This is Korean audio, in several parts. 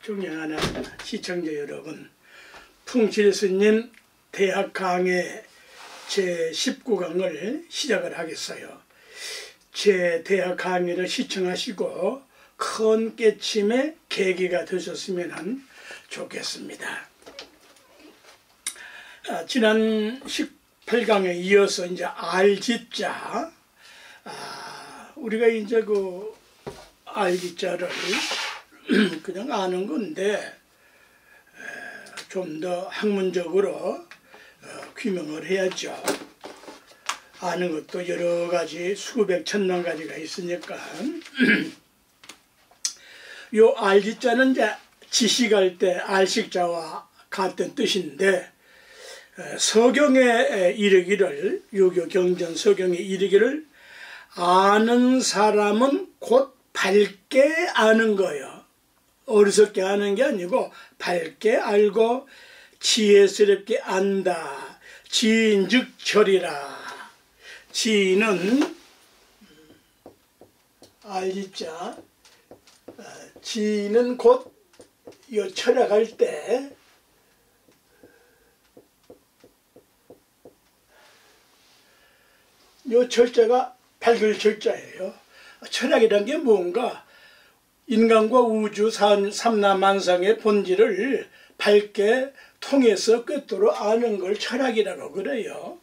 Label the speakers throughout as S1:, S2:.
S1: 존경하는 시청자 여러분, 풍실스님 대학 강의 제19강을 시작을 하겠어요. 제 대학 강의를 시청하시고 큰 깨침의 계기가 되셨으면 좋겠습니다. 지난 18강에 이어서 이제 알지자, 우리가 이제 그 알지자를 그냥 아는 건데 좀 더 학문적으로 규명을 해야죠. 아는 것도 여러 가지 수백 천만 가지가 있으니까 요 알지자는 이제 지식할 때 알식자와 같은 뜻인데, 서경에 이르기를, 유교 경전 서경에 이르기를 아는 사람은 곧 밝게 아는 거예요. 어리석게 아는 게 아니고 밝게 알고 지혜스럽게 안다. 지인즉 철이라. 지는 알지자, 지는 곧 요 철학할 때 요 철자가 밝을 철자예요. 철학이란 게 뭔가 인간과 우주 삼라만상의 본질을 밝게 통해서 꿰뚫어 아는 걸 철학이라고 그래요.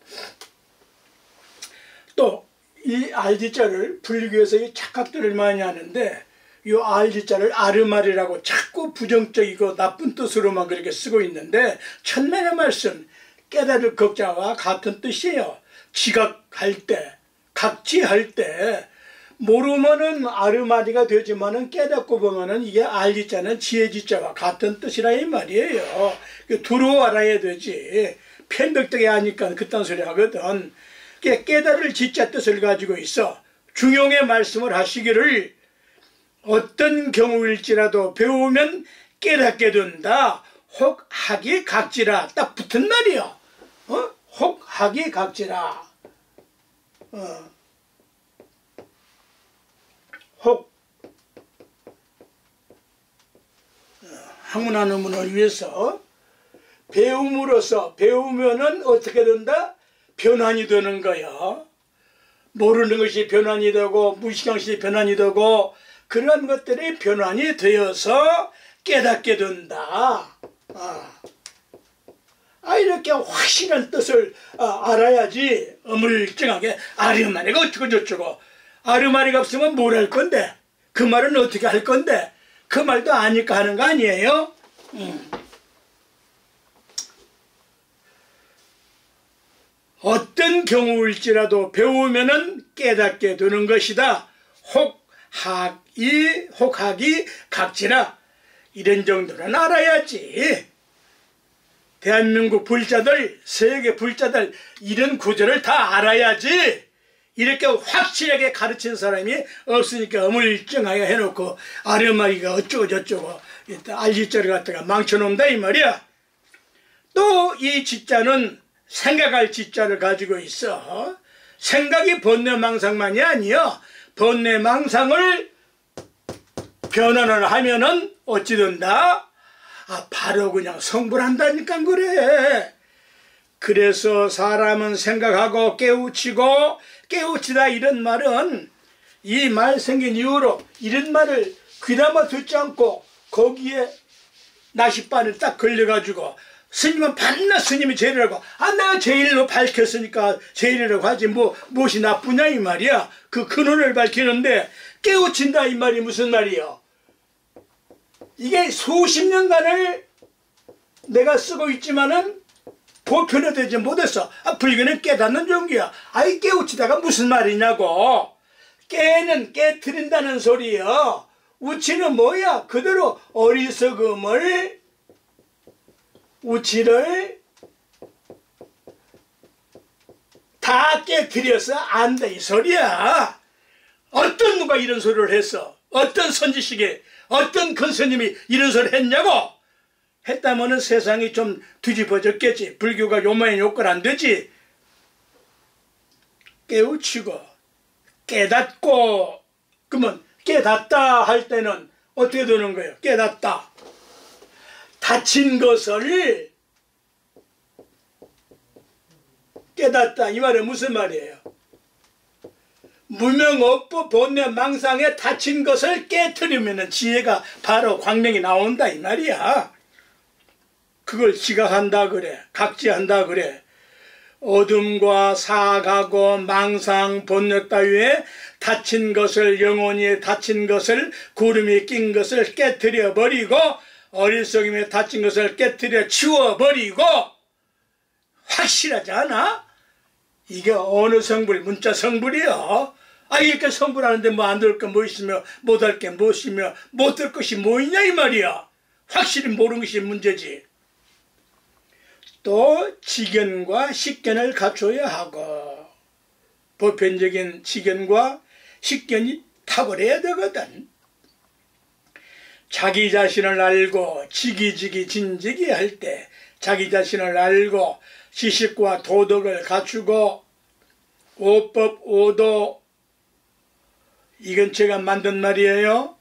S1: 또 이 알지자를 불교에서 이 착각들을 많이 하는데, 이 알지자를 아르마리라고 자꾸 부정적이고 나쁜 뜻으로만 그렇게 쓰고 있는데, 천만의 말씀 깨달을 극자와 같은 뜻이에요. 지각할 때, 각지할 때 모르면은 아르마리가 되지만은 깨닫고 보면은 이게 알지자는 지혜지자와 같은 뜻이라 이 말이에요. 두루 알아야 되지. 편벽되게 하니까 그딴 소리 하거든. 깨달을 지자 뜻을 가지고 있어. 중용의 말씀을 하시기를 어떤 경우일지라도 배우면 깨닫게 된다. 혹 하기 각지라. 딱 붙은 말이요. 혹 하기 각지라. 혹 학문하는 분을 위해서 배움으로써, 배우면은 어떻게 된다? 변환이 되는 거야. 모르는 것이 변환이 되고 무식한 것이 변환이 되고 그런 것들이 변환이 되어서 깨닫게 된다. 이렇게 확실한 뜻을 알아야지. 어물쩡하게 아르마리가 어쩌고 저쩌고, 아르마리가 없으면 뭘 할 건데, 그 말은 어떻게 할 건데, 그 말도 아니까 하는 거 아니에요? 어떤 경우일지라도 배우면은 깨닫게 되는 것이다. 혹하기 각지라. 이런 정도는 알아야지. 대한민국 불자들, 세계 불자들 이런 구절을 다 알아야지. 이렇게 확실하게 가르친 사람이 없으니까 어물쩡하게 해놓고 아르마리가 어쩌고 저쩌고 알지자를 갖다가 망쳐놓는다 이 말이야. 또 이 지자는 생각할 지자를 가지고 있어. 생각이 번뇌망상만이 아니여. 번뇌망상을 변환을 하면은 어찌 된다? 바로 그냥 성불한다니까 그래. 그래서 사람은 생각하고 깨우치고, 깨우치다 이런 말은 이 말 생긴 이후로 이런 말을 귀담아 듣지 않고 거기에 나시반을 딱 걸려가지고 스님은 반나 스님이 제일이라고, 내가 제일로 밝혔으니까 제일이라고 하지 무엇이 나쁘냐 이 말이야. 그 근원을 밝히는데 깨우친다 이 말이 무슨 말이요? 이게 수십 년간을 내가 쓰고 있지만은 보편화 되지 못했어. 불교는 깨닫는 종교야. 깨우치다가 무슨 말이냐고. 깨트린다는 소리요. 우치는 뭐야? 그대로 어리석음을, 우치를 다 깨트려서 안다 이 소리야. 어떤 누가 이런 소리를 했어? 어떤 선지식이, 어떤 큰 스님이 이런 소리를 했냐고? 했다면은 세상이 좀 뒤집어졌겠지. 불교가 요만한 욕을 안 되지. 깨우치고 깨닫고, 그러면 깨닫다 할 때는 어떻게 되는 거예요? 깨닫다. 다친 것을 깨닫다. 이 말은 무슨 말이에요? 무명업보 본래 망상에 다친 것을 깨트리면 지혜가 바로 광명이 나온다 이 말이야. 그걸 지각한다 그래. 각지한다 그래. 어둠과 사가고 망상 본능 따위에 다친 것을, 영혼이 다친 것을, 구름이 낀 것을 깨트려 버리고, 어리석임에 다친 것을 깨트려 치워버리고, 확실하지 않아? 이게 어느 성불? 문자 성불이요. 이렇게 성불하는데 뭐 안 될 거 뭐 있으며 못할 게 무엇이며 못할 것이 뭐 있냐 이 말이야. 확실히 모르는 것이 문제지. 또 지견과 식견을 갖춰야 하고, 보편적인 지견과 식견이 탁월해야 되거든. 자기 자신을 알고 지기지기 진지기 할 때 자기 자신을 알고 지식과 도덕을 갖추고, 오법 오도, 이건 제가 만든 말이에요.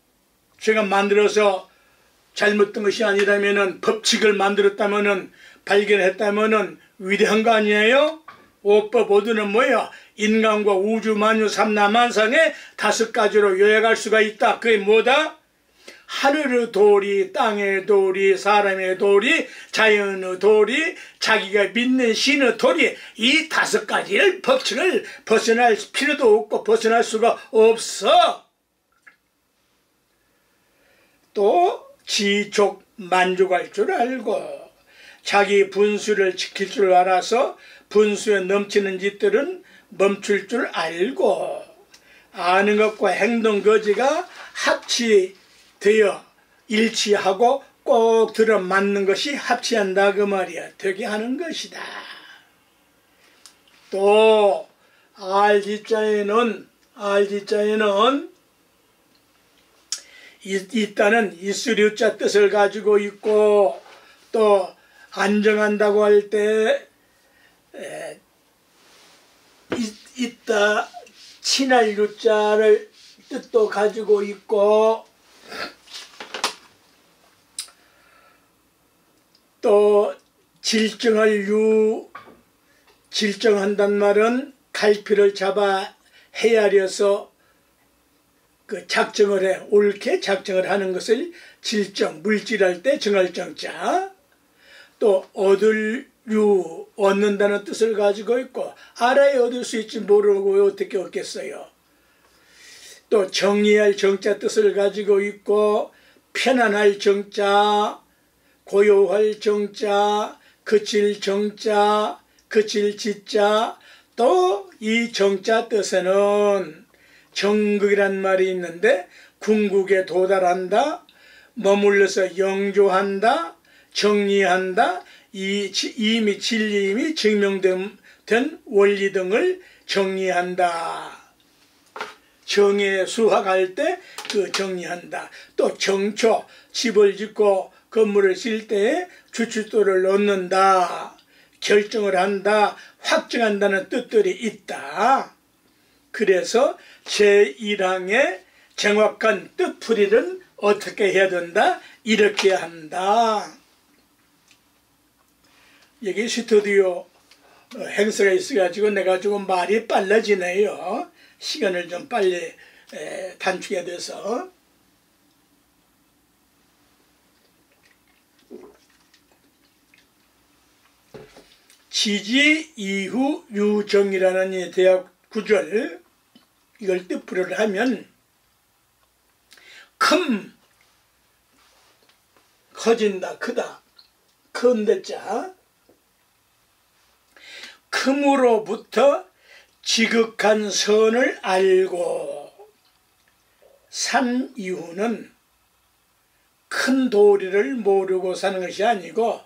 S1: 제가 만들어서 잘못된 것이 아니라면은, 법칙을 만들었다면은, 발견했다면은 위대한 거 아니에요? 오법 오도는 뭐야? 인간과 우주 만유 삼라만상의 5가지로 요약할 수가 있다. 그게 뭐다? 하늘의 도리, 땅의 도리, 사람의 도리, 자연의 도리, 자기가 믿는 신의 도리, 이 5가지를 법칙을 벗어날 필요도 없고 벗어날 수가 없어. 또 지족 만족할 줄 알고, 자기 분수를 지킬 줄 알아서 분수에 넘치는 짓들은 멈출 줄 알고, 아는 것과 행동 거지가 합치되어 일치하고 꼭 들어맞는 것이 합치한다 그 말이야. 되게 하는 것이다. 또 알지자에는 있다는 이수류자 뜻을 가지고 있고, 또 안정한다고 할 때 있다 친할 유자를 뜻도 가지고 있고, 또 질정한단 말은 갈피를 잡아 헤아려서 그 작정을 해, 옳게 작정을 하는 것을 질정, 물질할 때 정할 정자. 또 얻는다는 뜻을 가지고 있고, 알아야 얻을 수 있지 모르고 어떻게 얻겠어요. 또 정리할 정자 뜻을 가지고 있고, 편안할 정자, 고요할 정자, 그칠 정자, 그칠 지자. 또 이 정자 뜻에는 정극이란 말이 있는데, 궁극에 도달한다, 머물러서 영조한다, 정리한다, 이미 진리임이 증명된 원리 등을 정리한다. 정의 수학할 때 그 정리한다. 또 정초, 집을 짓고 건물을 질 때에 주춧돌을 넣는다, 결정을 한다, 확정한다는 뜻들이 있다. 그래서 제1항의 정확한 뜻풀이는 어떻게 해야 된다? 이렇게 한다. 여기 스튜디오 행사가 있어가지고 내가 조금 말이 빨라지네요. 시간을 좀 빨리 단축해야 돼서. 지지 이후 유정이라는 이 대학 구절, 이걸 뜻풀이를 하면 커진다, 크다, 큰데자, 큼으로부터 지극한 선을 알고 산 이후는 큰 도리를 모르고 사는 것이 아니고,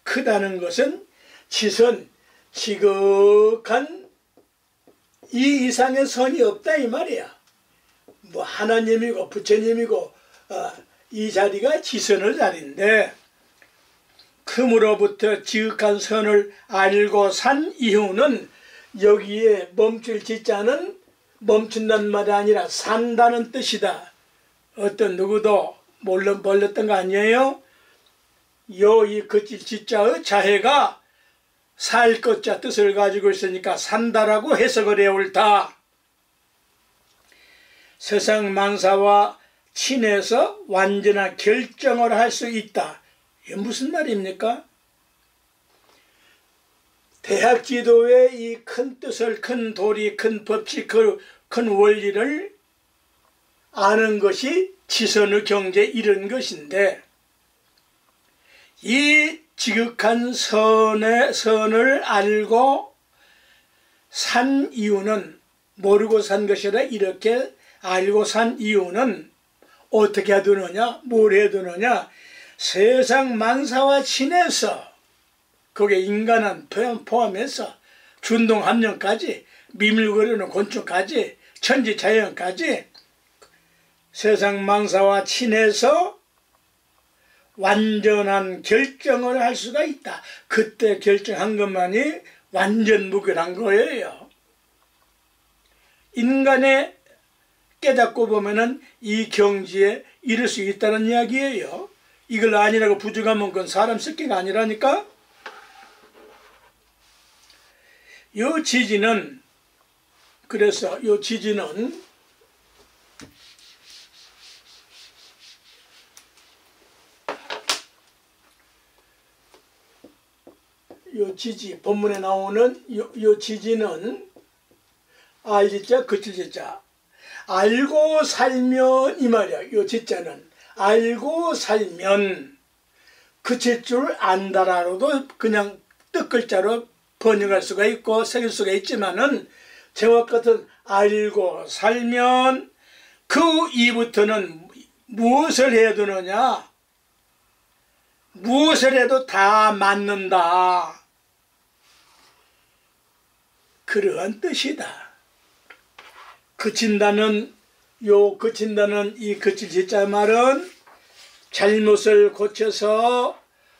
S1: 크다는 것은 지선, 지극한 이 이상의 선이 없다 이 말이야. 뭐 하나님이고 부처님이고 이 자리가 지선의 자리인데, 큼으로부터 지극한 선을 알고 산 이후는, 여기에 멈출 지자는 멈춘다는 말이 아니라 산다는 뜻이다. 어떤 누구도 몰렸던 거 아니에요? 이 그칠 지자의 자해가 살 것자 뜻을 가지고 있으니까 산다라고 해석을 해 옳다. 세상 만사와 친해서 완전한 결정을 할 수 있다. 이게 무슨 말입니까? 대학 지도의 이 큰 뜻을, 큰 도리, 큰 법칙, 큰 원리를 아는 것이 지선의 경제 이런 것인데, 이 지극한 선을 알고 산 이유는, 모르고 산 것이라 이렇게 알고 산 이유는 어떻게 해두느냐, 뭘 해두느냐, 세상 만사와 친해서, 거기에 인간은 포함해서 준동 함령까지, 미밀거리는 곤충까지, 천지자연까지 세상 만사와 친해서 완전한 결정을 할 수가 있다. 그때 결정한 것만이 완전 무결한 거예요. 인간의 깨닫고 보면은 이 경지에 이를 수 있다는 이야기예요. 이걸 아니라고 부정하면 그건 사람 습기가 아니라니까. 요 지지는, 그래서 요 지지는 요 지지, 본문에 나오는 요 지지는 알지자, 그칠지자, 알고 살면 이 말이야. 요 지자는 알고 살면, 그칠 줄 안다라고도 그냥 뜻글자로 번역할 수가 있고 새길 수가 있지만은, 제와 같은 알고 살면 그 이부터는 무엇을 해야 되느냐, 무엇을 해도 다 맞는다, 그러한 뜻이다. 그친다는 이 그칠 지자 말은 잘못을 고쳐서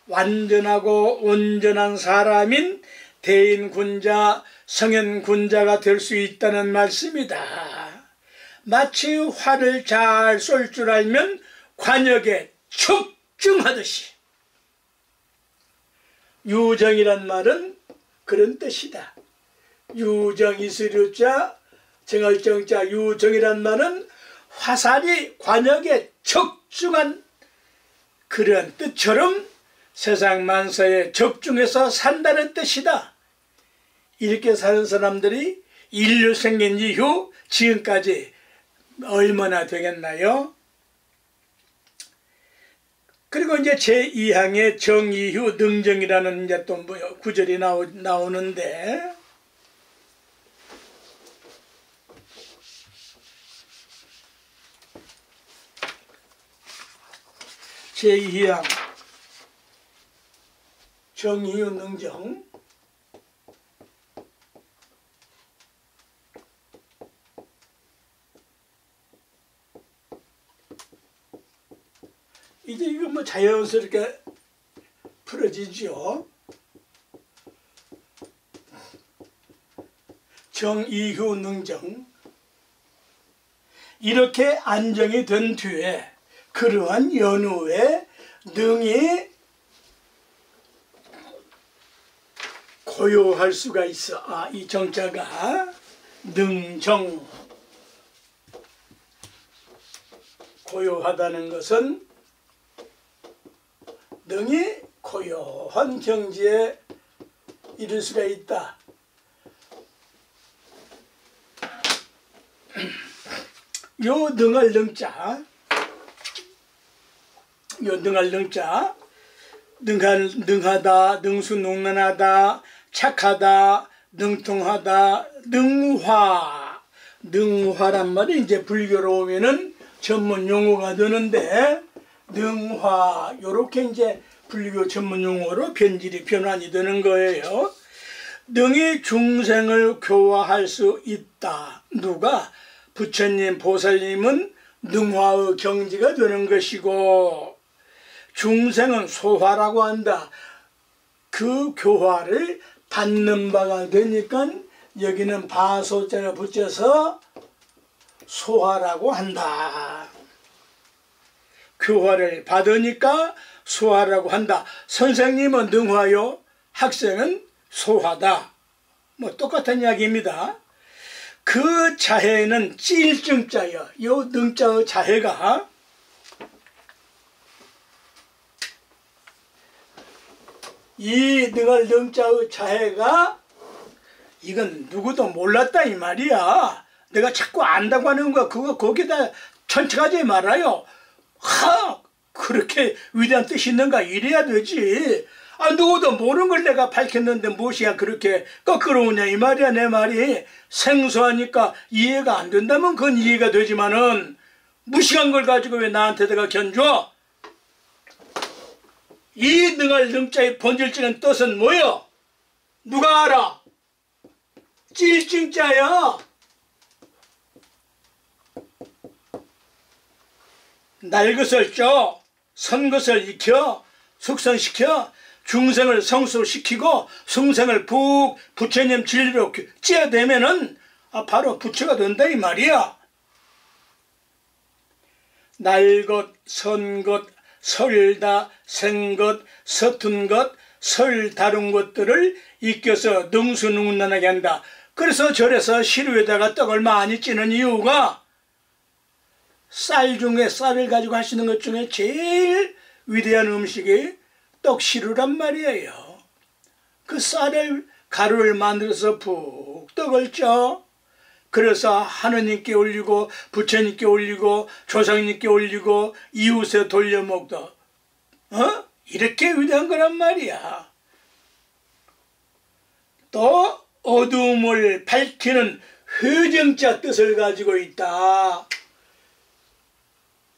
S1: 완전하고 온전한 사람인 대인군자, 성현군자가 될 수 있다는 말씀이다. 마치 활을 잘 쏠 줄 알면 관역에 척중하듯이, 유정이란 말은 그런 뜻이다. 유정 이슬유자 정얼정자 유정이란 말은 화살이 관역에 적중한 그런 뜻처럼 세상 만사에 적중해서 산다는 뜻이다. 이렇게 사는 사람들이 인류 생긴 이후 지금까지 얼마나 되겠나요? 그리고 이제 제2항에 정이후 능정이라는 이제 또 구절이 나오는데, 제2항 정이후 능정, 이제 이거 뭐 자연스럽게 풀어지죠. 정이후 능정, 이렇게 안정이 된 뒤에 그러한 연후에 능이 고요할 수가 있어. 이 정자가 능정, 고요하다는 것은 능이 고요한 경지에 이를 수가 있다. 요 능할 능자, 요 능할 능자, 능하다, 능수능란하다, 착하다, 능통하다, 능화란 말이 이제 불교로 오면은 전문 용어가 되는데, 능화, 요렇게 이제 불교 전문 용어로 변환이 되는 거예요. 능이 중생을 교화할 수 있다. 누가? 부처님, 보살님은 능화의 경지가 되는 것이고, 중생은 소화라고 한다. 그 교화를 받는 바가 되니까 여기는 바소자를 붙여서 소화라고 한다. 교화를 받으니까 소화라고 한다. 선생님은 능화요, 학생은 소화다. 뭐 똑같은 이야기입니다. 그 자해는 찔증자여. 요 능자의 자해가 이 능할 능자의 자해가 이건 누구도 몰랐다 이 말이야. 내가 자꾸 안다고 하는 거 그거 거기다 천천하지 말아요. 그렇게 위대한 뜻이 있는가 이래야 되지. 누구도 모르는 걸 내가 밝혔는데 무엇이야 그렇게 거꾸로우냐 이 말이야. 내 말이 생소하니까 이해가 안 된다면 그건 이해가 되지만은 무식한 걸 가지고 왜 나한테다가 견줘? 이 능할 능자의 본질적인 뜻은 뭐여? 누가 알아? 찔증자야. 날 것을 쪄, 선 것을 익혀, 숙성시켜, 중생을 성수시키고 성생을 푹 부처님 진리로 찌어대면은 바로 부처가 된다 이 말이야. 날 것, 선 것, 설다, 생 것, 서툰 것, 설 다른 것들을 익혀서 능수능란하게 한다. 그래서 절에서 시루에다가 떡을 많이 찌는 이유가 쌀 중에 쌀을 가지고 하시는 것 중에 제일 위대한 음식이 떡시루란 말이에요. 그 쌀을 가루를 만들어서 푹 떡을 쪄. 그래서 하느님께 올리고 부처님께 올리고 조상님께 올리고 이웃에 돌려먹다. 이렇게 위대한 거란 말이야. 또 어두움을 밝히는 회정자 뜻을 가지고 있다.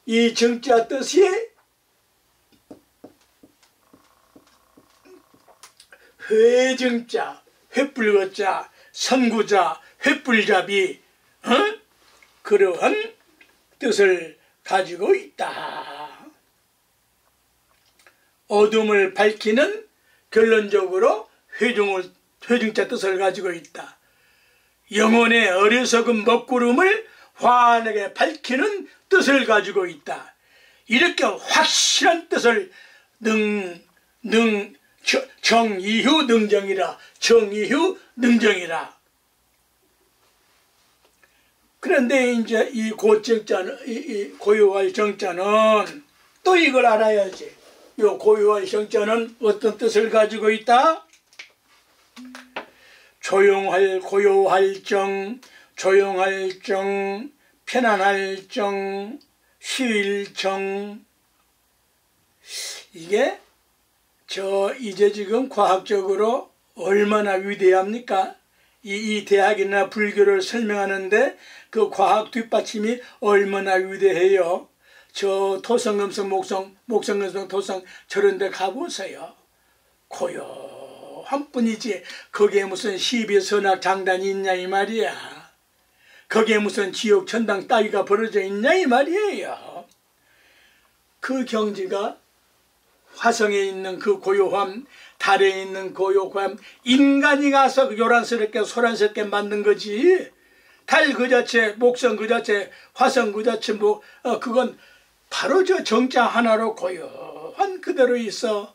S1: 이 정자 뜻이 회정자, 횃불거자, 선구자, 횃불잡이 그러한 뜻을 가지고 있다. 어둠을 밝히는 결론적으로 회정자 뜻을 가지고 있다. 영혼의 어리석은 먹구름을 환하게 밝히는 뜻을 가지고 있다. 이렇게 확실한 뜻을 정이후 능정이라. 정이후 능정이라. 그런데 이제 이 고정자는, 이 고유할 정자는 또 이걸 알아야지. 이 고유할 정자는 어떤 뜻을 가지고 있다? 조용할, 고요할 정, 조용할 정, 편안할 정, 쉴 정. 이게 이제 지금 과학적으로 얼마나 위대합니까? 이 대학이나 불교를 설명하는데 그 과학 뒷받침이 얼마나 위대해요. 저 토성금성 목성금성 토성 저런 데 가보세요. 고요한 뿐이지 거기에 무슨 시비선악 장단이 있냐 이 말이야. 거기에 무슨 지옥 천당 따위가 벌어져 있냐 이 말이에요. 그 경지가 화성에 있는 그 고요함, 달에 있는 고요함, 인간이 가서 요란스럽게 소란스럽게 만든 거지. 달 그 자체, 목성 그 자체, 화성 그 자체 그건 바로 저 정자 하나로 고요한 그대로 있어.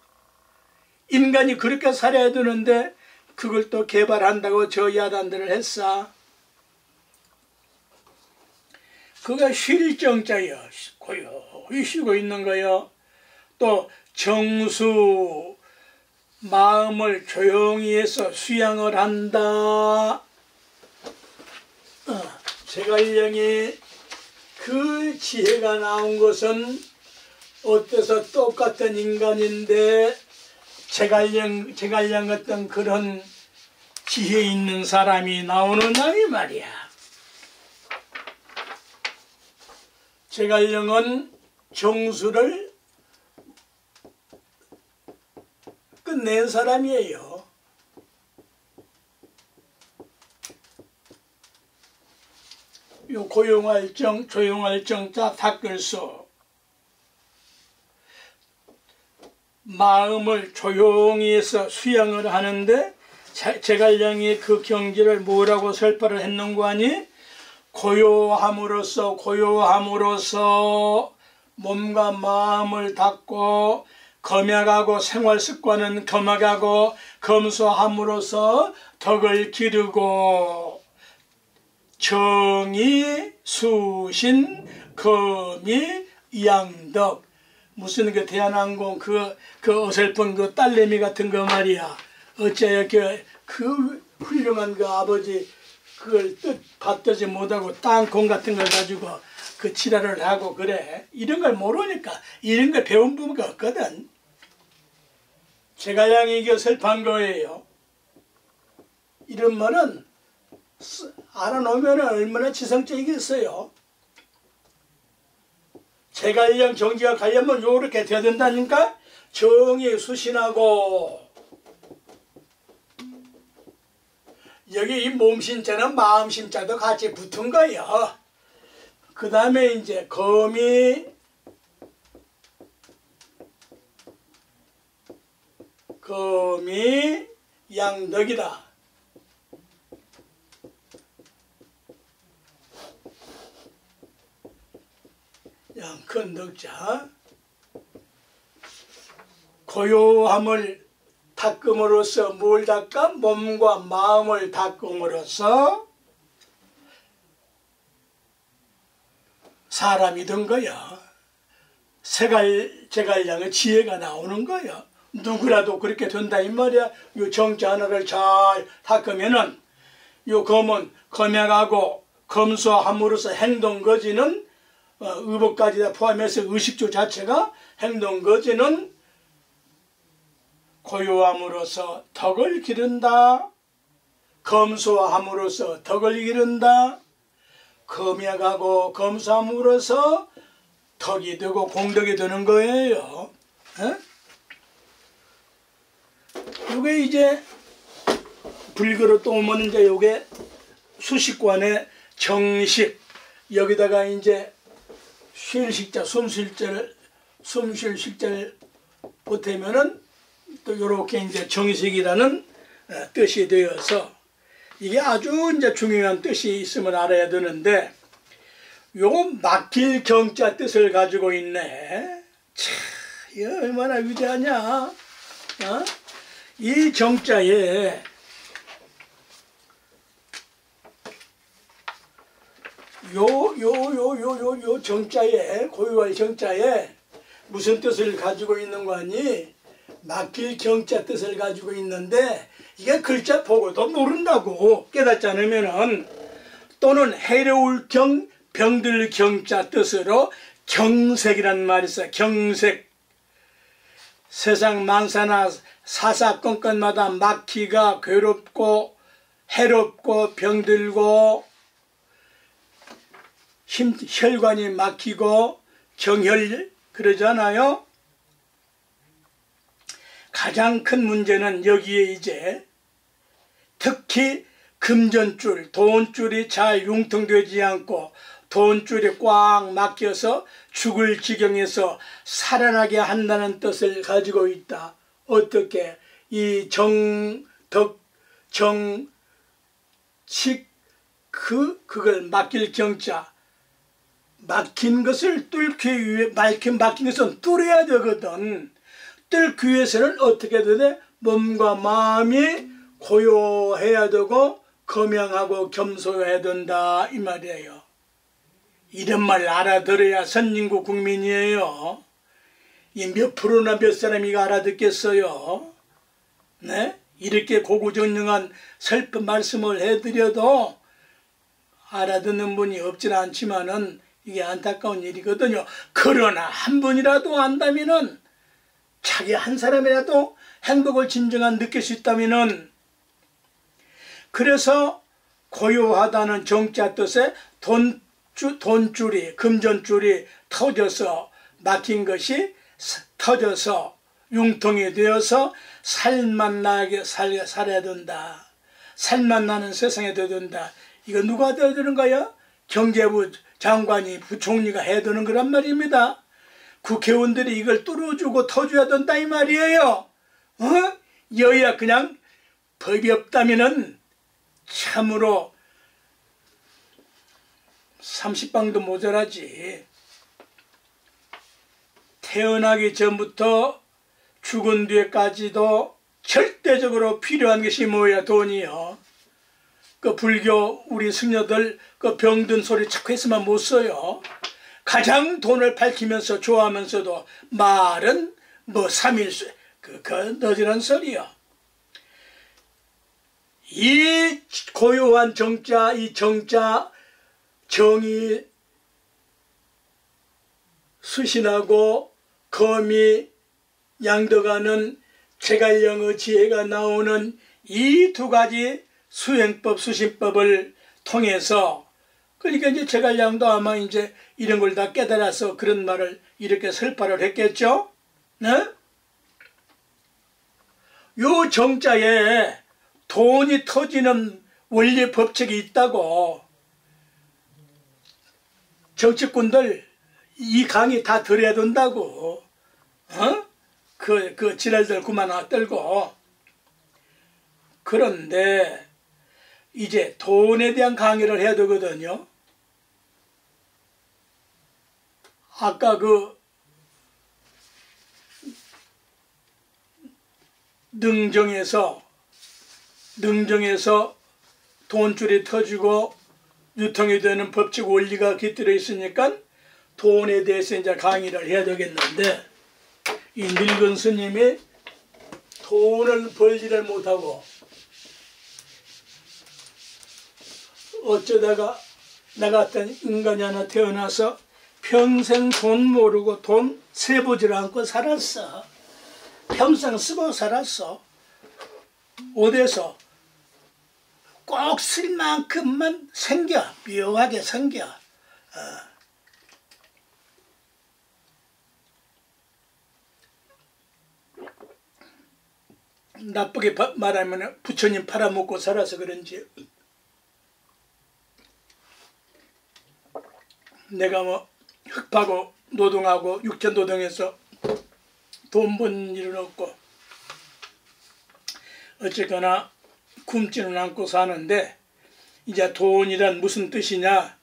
S1: 인간이 그렇게 살아야 되는데 그걸 또 개발한다고 저 야단들을 했어. 그가 쉴 정자여. 고요히 쉬고 있는 거요. 또 정수, 마음을 조용히 해서 수양을 한다. 제갈량이 그 지혜가 나온 것은 어때서 똑같은 인간인데 제갈량 같은 그런 지혜 있는 사람이 나오느냐 이 말이야. 제갈량은 정수를 끝낸 사람이에요. 요 고용할 정, 조용할 정자 닦을수 마음을 조용히 해서 수양을 하는데 제갈량이 그 경지를 뭐라고 설파를 했는고 하니 고요함으로써 몸과 마음을 닦고 검약하고 생활습관은 겸약하고 검소함으로써 덕을 기르고 정의 수신 거미 양덕 무슨 그 대한항공 그 어설픈 그 딸내미 같은 거 말이야. 어째 그 훌륭한 그 아버지 그걸 뜻 받들지 못하고 땅콩 같은 걸 가지고 그 지랄을 하고 그래. 이런 걸 모르니까 이런 걸 배운 부모가 없거든. 제갈량이 이게 설파한 거예요. 이런 말은 알아놓으면 얼마나 지성적이겠어요. 제갈량 정지가 가려면 요렇게 돼야 된다니까. 정의 수신하고 여기 이 몸신자는 마음신자도 같이 붙은 거예요. 그 다음에 이제 거미 양덕이다. 양큰 덕자 고요함을 닦음으로써 뭘 닦아? 몸과 마음을 닦음으로써 사람이 된 거야. 제갈량의 지혜가 나오는 거야. 누구라도 그렇게 된다 이 말이야. 요 정자 하나를 잘 닦으면은 요 검은 검약하고 검소함으로써 행동거지는 의복까지 다 포함해서 의식주 자체가 행동거지는 고요함으로써 덕을 기른다. 검소함으로써 덕을 기른다. 검약하고 검소함으로써 덕이 되고 공덕이 되는 거예요. 요게 이제 불교로 또 오면 이제 요게 수식관의 정식 여기다가 이제 쉴 식자 숨 쉴 식자를 보태면은 또 요렇게 이제 정식이라는 뜻이 되어서 이게 아주 이제 중요한 뜻이 있음을 알아야 되는데 요거 막힐 경자 뜻을 가지고 있네. 참, 이거 얼마나 위대하냐. 이 정자에 요 정자에 고유할 정자에 무슨 뜻을 가지고 있는 거 아니? 막힐 경자 뜻을 가지고 있는데 이게 글자 보고도 모른다고 깨닫지 않으면은 또는 해로울 경 병들 경자 뜻으로 경색이란 말이 있어요. 경색 세상 만사나 사사건건마다 막히가 괴롭고 해롭고 병들고 혈관이 막히고 정혈 그러잖아요. 가장 큰 문제는 여기에 이제 특히 금전줄, 돈줄이 잘 융통되지 않고 돈줄이 꽉 막혀서 죽을 지경에서 살아나게 한다는 뜻을 가지고 있다. 어떻게? 이 정덕, 정식, 그걸 막힐 경자. 막힌 것을 뚫기 위해, 막힌 것은 뚫어야 되거든. 뚫기 위해서는 어떻게 해야 돼? 몸과 마음이 고요해야 되고, 검양하고 겸손해야 된다. 이 말이에요. 이런 말 알아들어야 선진국 국민이에요. 이 몇 프로나 몇 사람이 알아듣겠어요. 네? 이렇게 고구전능한 슬픈 말씀을 해드려도 알아듣는 분이 없진 않지만은 이게 안타까운 일이거든요. 그러나 한 분이라도 안다면은 자기 한 사람이라도 행복을 진정한 느낄 수 있다면은 그래서 고요하다는 정자 뜻에 돈줄이 금전줄이 터져서 막힌 것이 터져서 융통이 되어서 살만 나게 살아야 된다. 살만 나는 세상에 되어야 된다. 이거 누가 되어야 되는 거야? 경제부 장관이 부총리가 해야 되는 거란 말입니다. 국회의원들이 이걸 뚫어주고 터줘야 된다 이 말이에요. 여야 그냥 법이 없다면은 참으로 30방도 모자라지. 태어나기 전부터 죽은 뒤에까지도 절대적으로 필요한 것이 뭐야? 돈이요. 그 불교 우리 승려들 그 병든 소리 자꾸 해서만 못 써요. 가장 돈을 밝히면서 좋아하면서도 말은 뭐 삼일수 그 너지런 소리요. 이 고요한 정자, 이 정자 정이 수신하고 거미 양덕하는 제갈량의 지혜가 나오는 이 두 가지 수행법, 수신법을 통해서, 그러니까 이제 제갈량도 아마 이제 이런 걸 다 깨달아서 그런 말을 이렇게 설파를 했겠죠? 네? 요 정자에 돈이 터지는 원리 법칙이 있다고 정치꾼들 이 강의 다 들어야 된다고, 그 지랄들 그만 떨고. 그런데 이제 돈에 대한 강의를 해야 되거든요. 아까 그 능정에서 돈줄이 터지고 유통이 되는 법칙 원리가 깃들어 있으니까 돈에 대해서 이제 강의를 해야 되겠는데, 이 늙은 스님이 돈을 벌지를 못하고 어쩌다가 나 같은 인간이 하나 태어나서 평생 돈 모르고 돈 세보질 않고 살았어. 평생 쓰고 살았어. 어디서 꼭 쓸 만큼만 생겨, 묘하게 생겨. 나쁘게 말하면 부처님 팔아먹고 살아서 그런지, 내가 뭐 흑파고 노동하고 육천노동해서 돈 번 일은 없고 어쨌거나 굶지는 않고 사는데, 이제 돈이란 무슨 뜻이냐,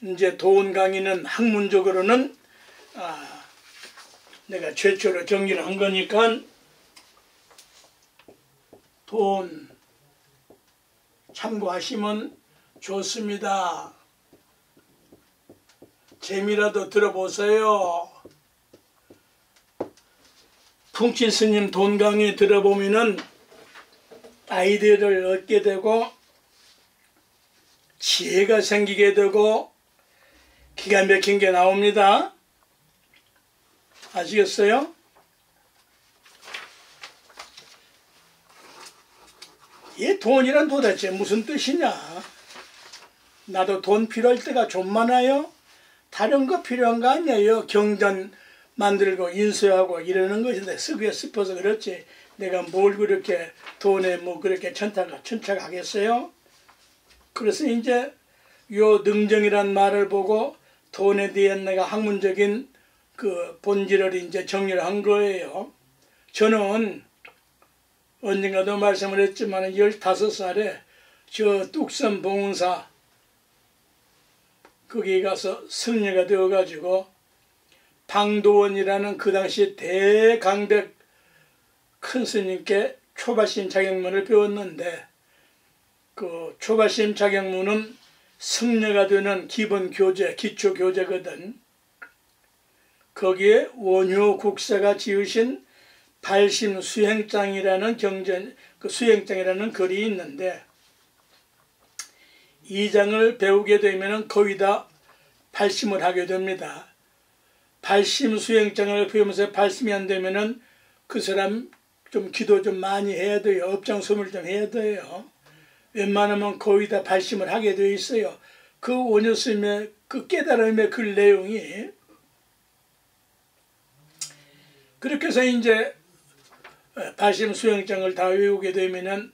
S1: 이제 돈 강의는 학문적으로는 내가 최초로 정리를 한 거니까 돈 참고하시면 좋습니다. 재미라도 들어보세요. 풍치 스님 돈 강의 들어보면은 아이디어를 얻게 되고 지혜가 생기게 되고 기가 막힌 게 나옵니다. 아시겠어요? 이 돈이란 도대체 무슨 뜻이냐? 나도 돈 필요할 때가 좀 많아요. 다른 거 필요한 거 아니에요. 경전 만들고 인쇄하고 이러는 것인데 쓰기에 싶어서 그렇지, 내가 뭘 그렇게 돈에 뭐 그렇게 천착하겠어요? 그래서 이제 요 능정이란 말을 보고 돈에 대한 내가 학문적인 그 본질을 이제 정리를 한 거예요. 저는 언젠가도 말씀을 했지만 15살에 저 뚝섬 봉은사 거기 가서 승려가 되어가지고 방도원이라는 그 당시 대강백 큰 스님께 초발심 자격문을 배웠는데, 그 초발심 자격문은 승려가 되는 기본 교재, 기초 교재거든. 거기에 원효 국사가 지으신 발심 수행장이라는 그 수행장이라는 글이 있는데, 이 장을 배우게 되면 거의 다 발심을 하게 됩니다. 발심 수행장을 배우면서 발심이 안 되면은 그 사람 좀 기도 좀 많이 해야 돼요. 업장소멸 좀 해야 돼요. 웬만하면 거의 다 발심을 하게 되어 있어요. 그 원효 스님의 그 깨달음의 그 내용이. 그렇게 해서 이제 발심 수행장을 다 외우게 되면은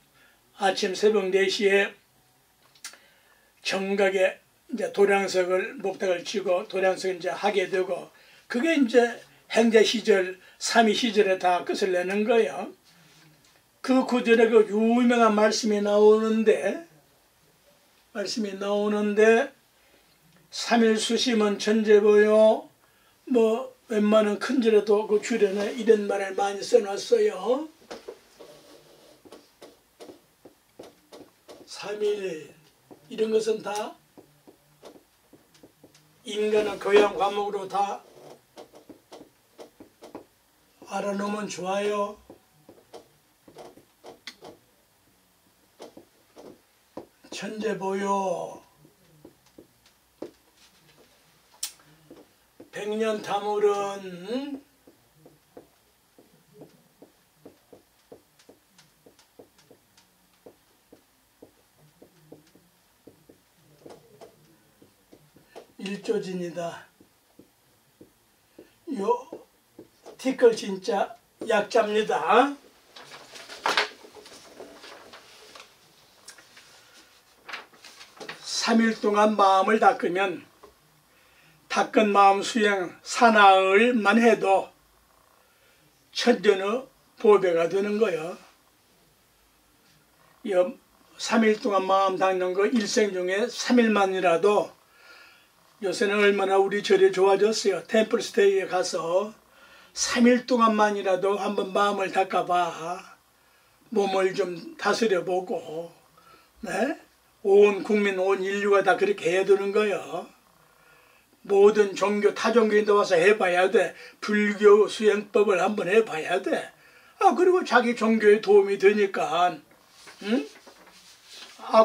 S1: 아침 새벽 4시에 정각에 이제 도량석을 목탁을 치고 도량석을 이제 하게 되고, 그게 이제 행자 시절, 삼위 시절에 다 끝을 내는 거예요. 그 구절에 그 유명한 말씀이 나오는데 삼일수심은 천재보요, 뭐 웬만한 큰절에도 그 주변에 이런 말을 많이 써놨어요. 3일 이런 것은 다 인간의 교양 과목으로 다 알아놓으면 좋아요. 천재보요 백년타물은 일조진이다. 요 티끌 진짜 약자입니다. 삼 일 동안 마음을 닦으면 닦은 마음 수행 사나흘만 해도 천전의 보배가 되는 거예요. 3일 동안 마음 닦는 거 일생 중에 3일만이라도 요새는 얼마나 우리 절이 좋아졌어요. 템플스테이에 가서 3일 동안만이라도 한번 마음을 닦아봐. 몸을 좀 다스려보고, 네? 온 국민, 온 인류가 다 그렇게 해야 되는 거예요. 모든 종교, 타종교인도 와서 해봐야 돼. 불교 수행법을 한번 해봐야 돼. 그리고 자기 종교에 도움이 되니까, 응?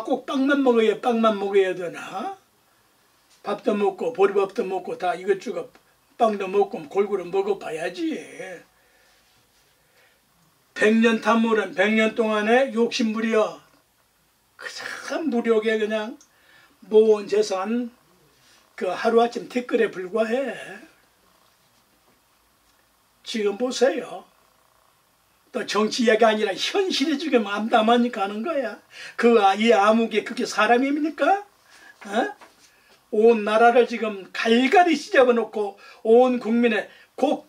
S1: 꼭 빵만 먹어야 되나? 밥도 먹고, 보리밥도 먹고, 다 이것저것 빵도 먹고, 골고루 먹어봐야지. 100년 탐물은 100년 동안에 욕심부려. 그 무력에 그냥 모은 재산, 그 하루아침 티끌에 불과해. 지금 보세요. 또 정치 이야기 아니라 현실이 지금 암담하니까 하는 거야. 이 암흑이 그게 사람입니까? 어? 온 나라를 지금 갈갈이 찢어놓고 온 국민의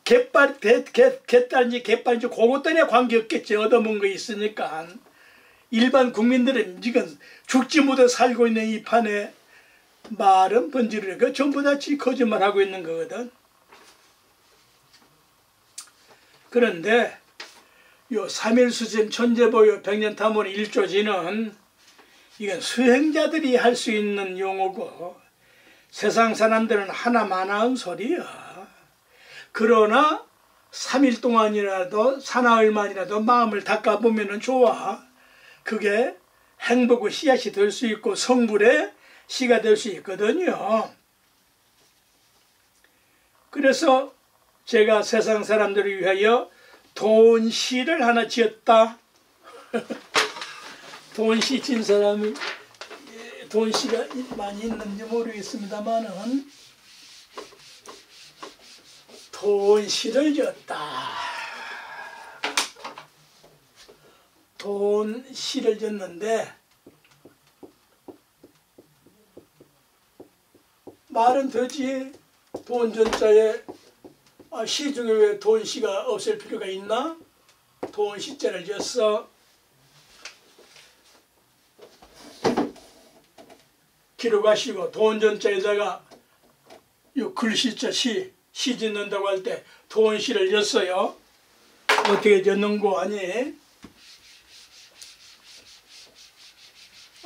S1: 개딸인지 그것들에 관계없겠지. 얻어먹은 거 있으니까. 일반 국민들은 지금 죽지 못해 살고 있는 이 판에 말은 번지르르 그 전부 다 거짓말하고 있는 거거든. 그런데 요 3일 수심 천재보요 백년타문 일조지는 이건 수행자들이 할 수 있는 용어고 세상 사람들은 하나만 하는 소리야. 그러나 3일 동안이라도 사나흘만이라도 마음을 닦아보면 좋아. 그게 행복의 씨앗이 될 수 있고 성불의 씨가 될 수 있거든요. 그래서 제가 세상 사람들을 위하여 돈시를 하나 지었다. 돈시 진 사람이 돈시가 많이 있는지 모르겠습니다만은 돈시를 지었다. 돈시를 졌는데 말은 되지. 돈전자에 시 중에 왜 돈시가 없을 필요가 있나? 돈시자를 졌어. 기록하시고 돈전자에다가 요 글씨자 시 짓는다고 할 때 돈시를 졌어요. 어떻게 졌는고 하니?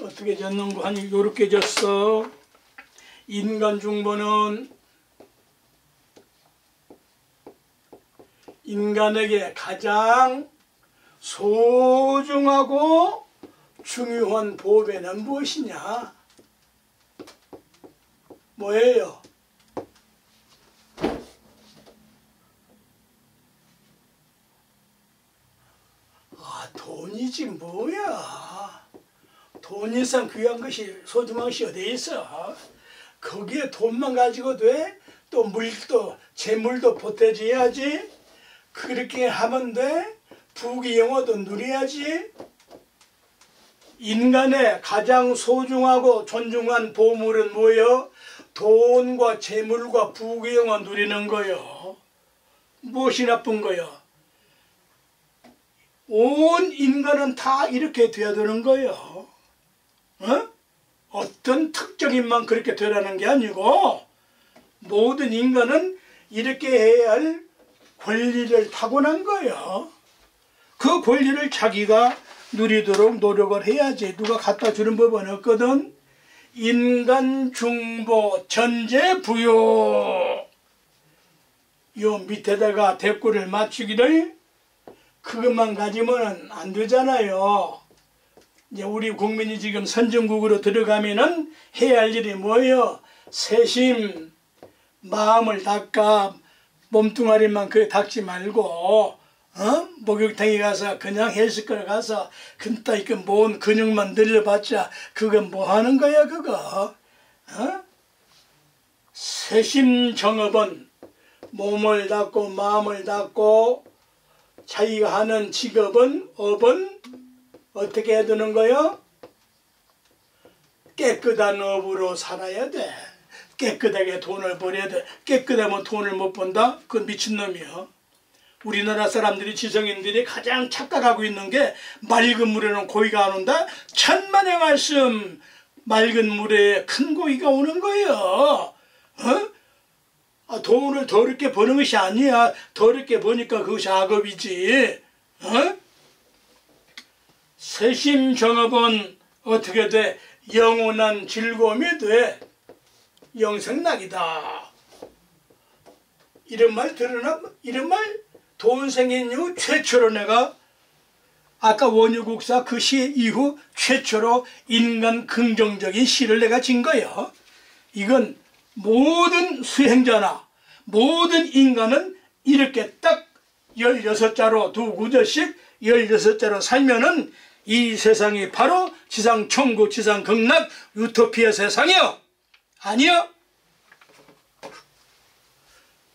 S1: 어떻게 졌는고 하니 요렇게 졌어. 인간 중보는 인간에게 가장 소중하고 중요한 보배는 무엇이냐? 뭐예요? 돈이지 뭐야. 돈 이상 귀한 것이 소중한 것이 어디 있어? 거기에 돈만 가지고 돼? 또 물도 재물도 보태줘야지. 그렇게 하면 돼? 부귀영화도 누려야지. 인간의 가장 소중하고 존중한 보물은 뭐예요? 돈과 재물과 부귀영화 누리는 거요. 무엇이 나쁜 거요? 온 인간은 다 이렇게 돼야 되는 거요. 어떤 특정인만 그렇게 되라는 게 아니고 모든 인간은 이렇게 해야 할 권리를 타고난 거예요. 그 권리를 자기가 누리도록 노력을 해야지. 누가 갖다 주는 법은 없거든. 인간 중보 전제 부요. 요 밑에다가 댓글을 맞추기를 그것만 가지면 안 되잖아요. 이제 우리 국민이 지금 선진국으로 들어가면은 해야 할 일이 뭐예요? 세심, 마음을 닦아, 몸뚱아리만 그래 닦지 말고, 목욕탕에 가서 그냥 헬스클럽 가서 근따 이렇게 모은 근육만 늘려봤자 그건 뭐 하는 거야 그거? 세심 정업은 몸을 닦고 마음을 닦고 자기가 하는 직업은 업은 어떻게 해야 되는 거요? 깨끗한 업으로 살아야 돼. 깨끗하게 돈을 벌여야 돼. 깨끗하면 돈을 못 번다? 그건 미친놈이야. 우리나라 사람들이 지성인들이 가장 착각하고 있는 게 맑은 물에는 고기가 안 온다? 천만의 말씀. 맑은 물에 큰 고기가 오는 거예요. 돈을 더럽게 버는 것이 아니야. 더럽게 버니까 그것이 악업이지. 세심정업은 어떻게 돼? 영원한 즐거움이 돼. 영생락이다. 이런 말 들으나? 이런 말 돈 생긴 이후 최초로 내가 아까 원유국사 그 시 이후 최초로 인간 긍정적인 시를 내가 진 거예요. 이건 모든 수행자나 모든 인간은 이렇게 딱 16자로 두 구절씩 16자로 살면은 이 세상이 바로 지상천국 지상극락 유토피아 세상이요. 아니요.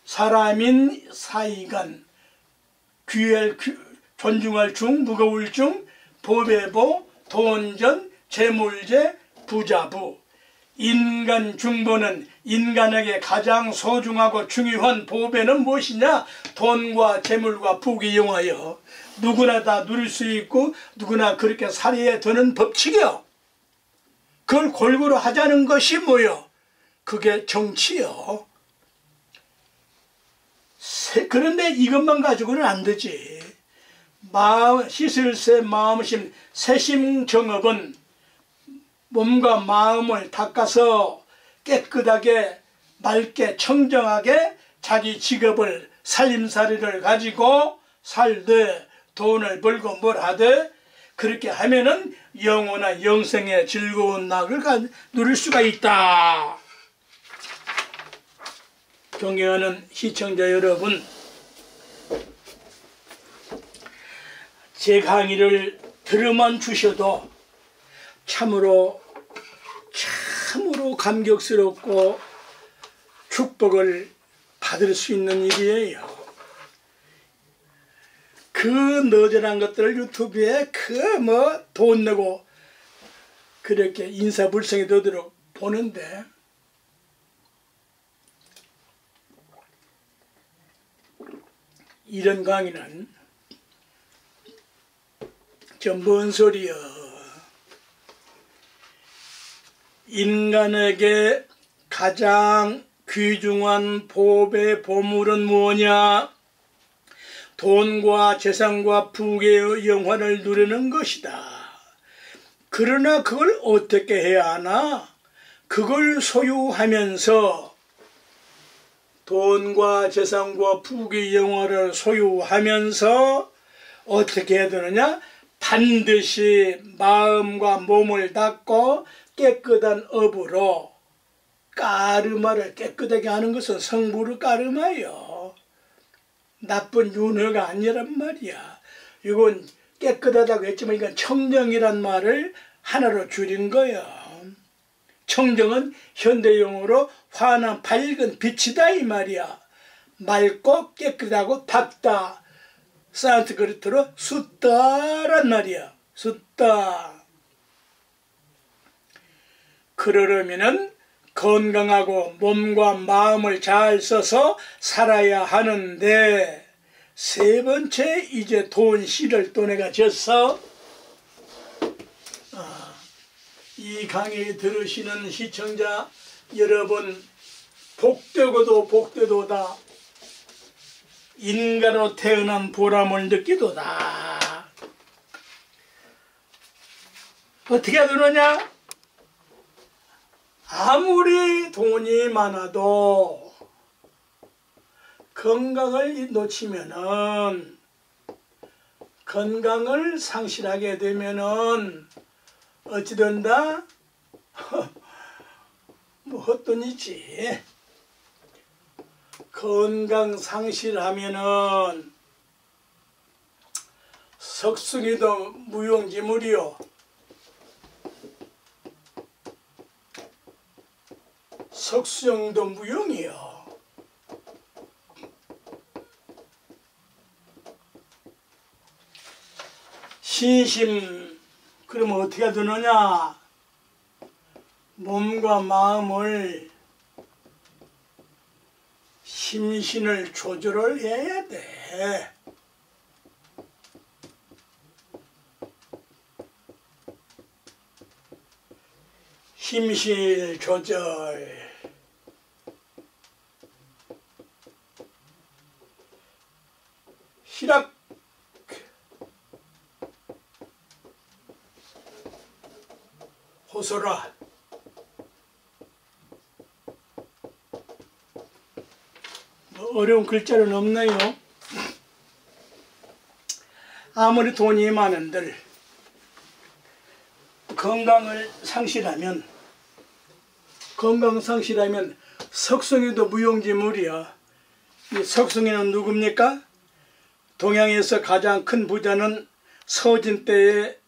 S1: 사람인 사이간 귀할 존중할 중 무거울 중 보배보 돈전 재물제 부자부 인간 중보는 인간에게 가장 소중하고 중요한 보배는 무엇이냐? 돈과 재물과 부귀 영화여. 누구나 다 누릴 수 있고 누구나 그렇게 살아야 되는 법칙이요. 그걸 골고루 하자는 것이 뭐요? 그게 정치요. 그런데 이것만 가지고는 안 되지. 씻을새 마음심 세심정업은 몸과 마음을 닦아서 깨끗하게 맑게 청정하게 자기 직업을 살림살이를 가지고 살되 돈을 벌고 뭘 하되 그렇게 하면은 영원한 영생의 즐거운 낙을 누릴 수가 있다. 존경하는 시청자 여러분, 제 강의를 들어만 주셔도 참으로 감격스럽고 축복을 받을 수 있는 일이에요. 그 너절한 것들을 유튜브에 돈 내고 그렇게 인사불성이 되도록 보는데 이런 강의는 좀 뭔 소리여. 인간에게 가장 귀중한 보배 보물은 뭐냐? 돈과 재산과 부귀의 영화를 누리는 것이다. 그러나 그걸 어떻게 해야 하나? 그걸 소유하면서 돈과 재산과 부귀 영화를 소유하면서 어떻게 해야 되느냐? 반드시 마음과 몸을 닦고 깨끗한 업으로 까르마를 깨끗하게 하는 것은 성부르 까르마요. 나쁜 윤회가 아니란 말이야. 이건 깨끗하다고 했지만 이건 청정이란 말을 하나로 줄인 거예요. 청정은 현대용어로 환한 밝은 빛이다 이 말이야. 맑고 깨끗하고 밝다. 산스크리트로 숫다란 말이야. 숫다. 그러려면은 건강하고 몸과 마음을 잘 써서 살아야 하는데 세 번째 이제 돈 씨를 또 내가 졌어. 이 강의 들으시는 시청자 여러분 복되고도 복되도다. 인간으로 태어난 보람을 느끼도다. 어떻게 되느냐? 아무리 돈이 많아도 건강을 놓치면은, 건강을 상실하게 되면은 어찌 된다? 뭐 헛돈이지. 건강 상실하면은 석숭이도 무용지물이요. 석수형도 무용이요. 신심, 그러면 어떻게 되느냐? 몸과 마음을, 심신을 조절을 해야 돼. 심신 조절. 희락, 호소라. 어려운 글자는 없나요? 아무리 돈이 많은들 건강을 상실하면, 석숭이도 무용지물이야. 이 석숭이는 누굽니까? 동양에서 가장 큰 부자는 서진 때에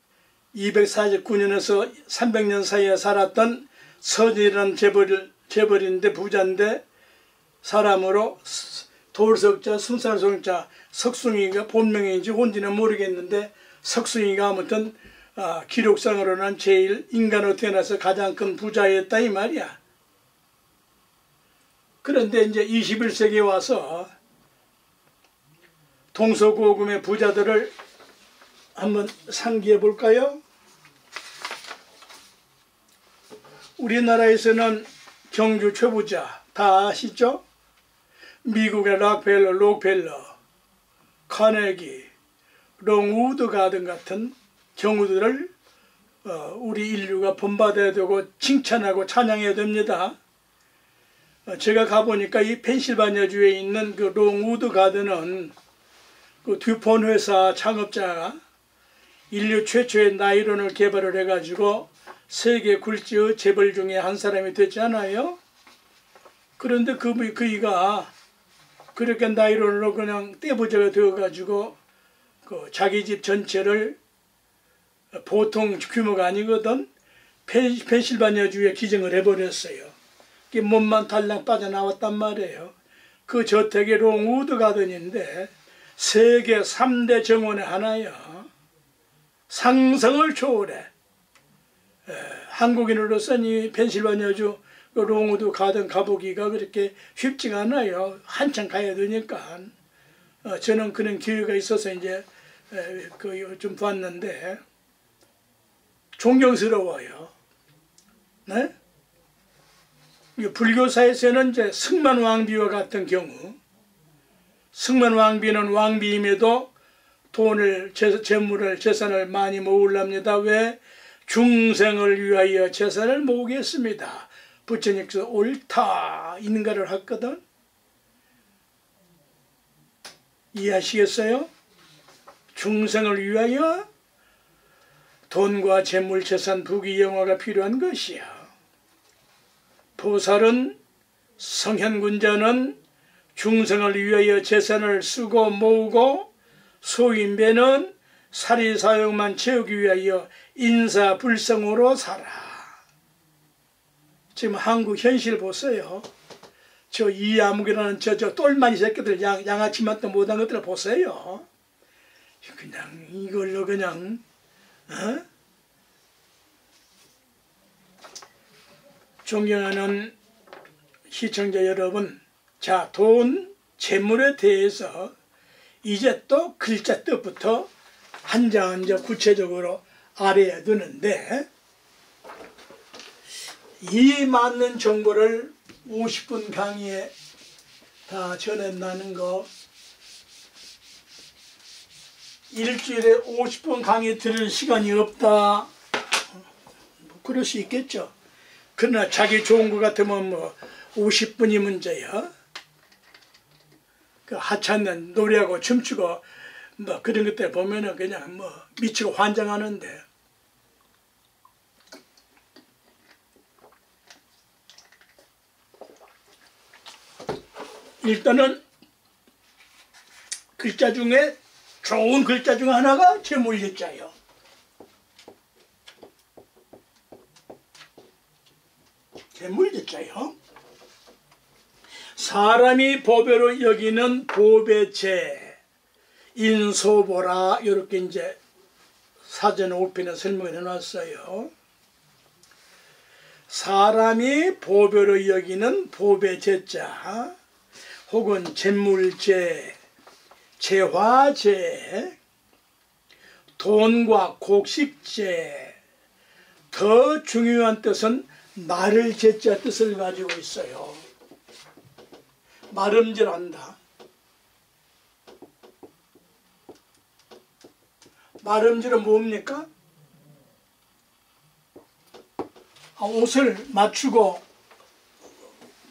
S1: 249년에서 300년 사이에 살았던 서진이라는 재벌인데, 부자인데, 사람으로 돌석자, 순살송자, 석숭이가 본명인지 혼지는 모르겠는데, 석숭이가 아무튼 기록상으로는 제일 인간으로 태어나서 가장 큰 부자였다 이 말이야. 그런데 이제 21세기에 와서 동서고금의 부자들을 한번 상기해 볼까요? 우리나라에서는 경주 최부자 다 아시죠? 미국의 록펠러, 카네기, 롱우드 가든 같은 경우들을 우리 인류가 본받아야 되고 칭찬하고 찬양해야 됩니다. 제가 가보니까 이 펜실바니아주에 있는 그 롱우드 가든은 그 듀폰 회사 창업자가 인류 최초의 나일론을 개발을 해가지고 세계 굴지의 재벌 중에 한 사람이 됐잖아요. 그런데 그이가 그렇게 나일론으로 그냥 떼부자가 되어가지고 그 자기 집 전체를, 보통 규모가 아니거든, 펜실바니아주에 기증을 해버렸어요. 몸만 달랑 빠져나왔단 말이에요. 그 저택이 롱우드 가든인데 세계 3대 정원의 하나야. 상상을 초월해. 한국인으로서는 이 펜실바니아주 롱우드 가든 가보기가 그렇게 쉽지가 않아요. 한참 가야 되니까. 저는 그런 기회가 있어서 이제 좀 봤는데 존경스러워요. 네? 불교사에서는 이제 승만왕비와 같은 경우, 승만왕비는 왕비임에도 돈을, 재물을, 재산을 많이 모으랍니다. 왜? 중생을 위하여 재산을 모으겠습니다. 부처님께서 옳다 인가를 했거든. 이해하시겠어요? 중생을 위하여 돈과 재물, 재산, 부귀, 영화가 필요한 것이야. 보살은, 성현군자는 중생을 위하여 재산을 쓰고 모으고, 소인배는 사리사욕만 채우기 위하여 인사불성으로 살아. 지금 한국 현실 보세요. 저 이아무개라는 저 똘마니 새끼들, 양아치만도 못한 것들 보세요. 그냥 이걸로 그냥 존경하는 시청자 여러분, 자, 돈, 재물에 대해서 이제 또 글자 뜻부터 한 장 한 장 구체적으로 알아야 되는데, 이 맞는 정보를 50분 강의에 다 전해나는 거 일주일에 50분 강의 들을 시간이 없다. 그럴 수 있겠죠. 그러나 자기 좋은 것 같으면 뭐 50분이 문제야. 그 하찮는 노래하고 춤추고 뭐 그런 것들 보면은 그냥 뭐 미치고 환장하는데, 일단은 글자 중에 좋은 글자 중 하나가 재물예자예요. 재물예자예요. 사람이 보배로 여기는 보배재, 인소보라, 이렇게 이제 사전 5편에 설명을 해놨어요. 사람이 보배로 여기는 보배재자, 혹은 재물재, 재화재, 돈과 곡식재, 더 중요한 뜻은 말을 재자 뜻을 가지고 있어요. 말음질한다. 말음질은 뭡니까? 옷을 맞추고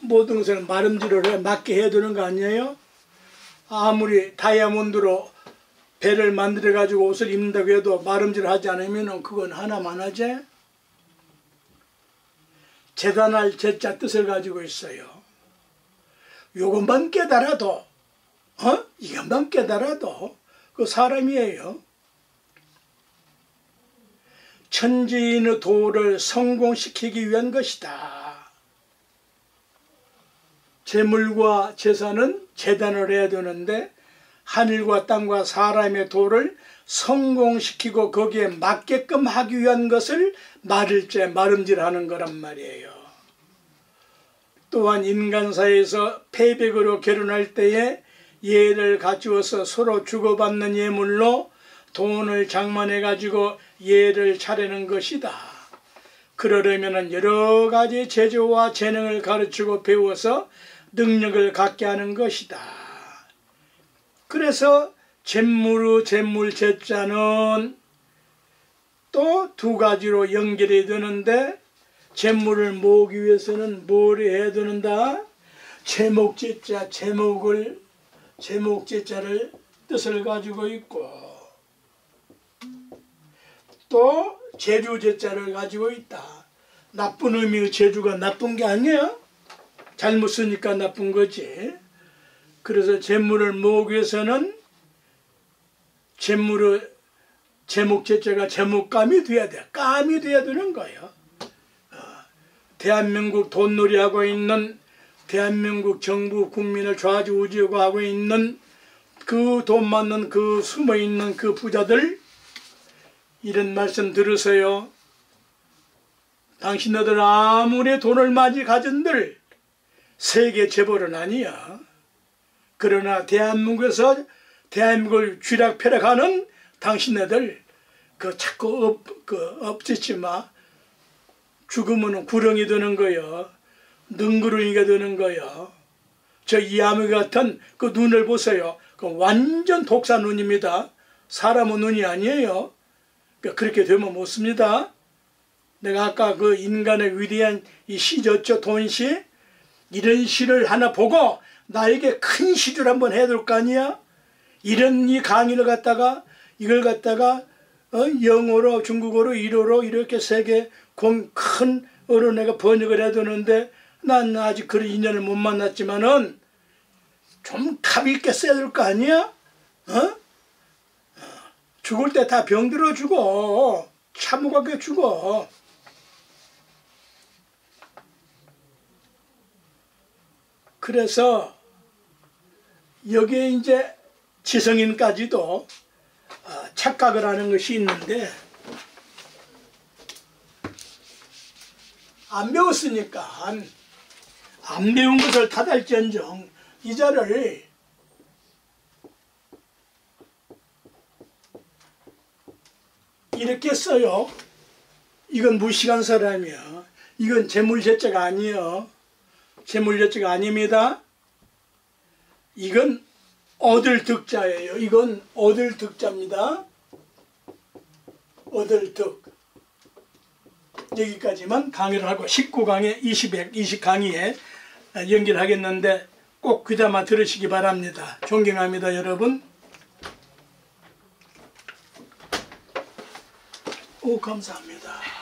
S1: 모든 것을 말음질을 해 맞게 해야 되는 거 아니에요? 아무리 다이아몬드로 배를 만들어 가지고 옷을 입는다고 해도 말음질을 하지 않으면 그건 하나만 하지? 재단할 재자 뜻을 가지고 있어요. 요것만 깨달아도, 이것만 깨달아도 그 사람이에요. 천지인의 도를 성공시키기 위한 것이다. 재물과 재산은 재단을 해야 되는데 하늘과 땅과 사람의 도를 성공시키고 거기에 맞게끔 하기 위한 것을 말을째, 말음질하는 거란 말이에요. 또한 인간사에서 패백으로 결혼할 때에 예를 갖추어서 서로 주고받는 예물로 돈을 장만해 가지고 예를 차리는 것이다. 그러려면 여러 가지 재주와 재능을 가르치고 배워서 능력을 갖게 하는 것이다. 그래서 재물의 재물재자는 또 두 가지로 연결이 되는데, 재물을 모으기 위해서는 뭘 해야 되는다? 재목재자, 재목재자를 뜻을 가지고 있고, 또 재주재자를 가지고 있다. 나쁜 의미의 재주가 나쁜 게 아니야. 잘못 쓰니까 나쁜 거지. 그래서 재물을 모으기 위해서는 재물의 재목재자가 재목감이 돼야 돼. 감이 돼야 되는 거예요. 대한민국 돈놀이하고 있는, 대한민국 정부 국민을 좌지우지하고 하고 있는 그 돈 많는 그 숨어있는 그 부자들, 이런 말씀 들으세요. 당신네들 아무리 돈을 많이 가진들 세계 재벌은 아니야. 그러나 대한민국에서 대한민국을 쥐락펴락하는 당신네들, 그 자꾸 엎지치 마. 죽으면 구렁이 되는 거요. 능구렁이가 되는 거요. 저 이암이 같은 그 눈을 보세요. 그 완전 독사 눈입니다. 사람의 눈이 아니에요. 그렇게 되면 못 씁니다. 내가 아까 그 인간의 위대한 이 시졌죠, 돈시. 이런 시를 하나 보고 나에게 큰 시를 한번 해야 될 거 아니야. 이런 이 강의를 갖다가 이걸 갖다가 영어로, 중국어로, 일어로 이렇게 세계 큰 어로 내가 번역을 해야 되는데, 난 아직 그런 인연을 못 만났지만은 좀 값 있게 써야 될 거 아니야? 죽을 때 다 병들어 죽어. 참혹하게 죽어. 그래서 여기에 이제 지성인까지도 착각을 하는 것이 있는데, 안 배웠으니까 안 배운 것을 탓할지언정 이 자를 이렇게 써요. 이건 무식한 사람이야. 이건 재물재자가 아니에요. 재물재자가 아닙니다. 이건 얻을 득자예요. 이건 얻을 득자입니다. 얻을 득. 여기까지만 강의를 하고 19강에 20강의에 연결하겠는데 꼭 귀담아 들으시기 바랍니다. 존경합니다, 여러분. 오, 감사합니다.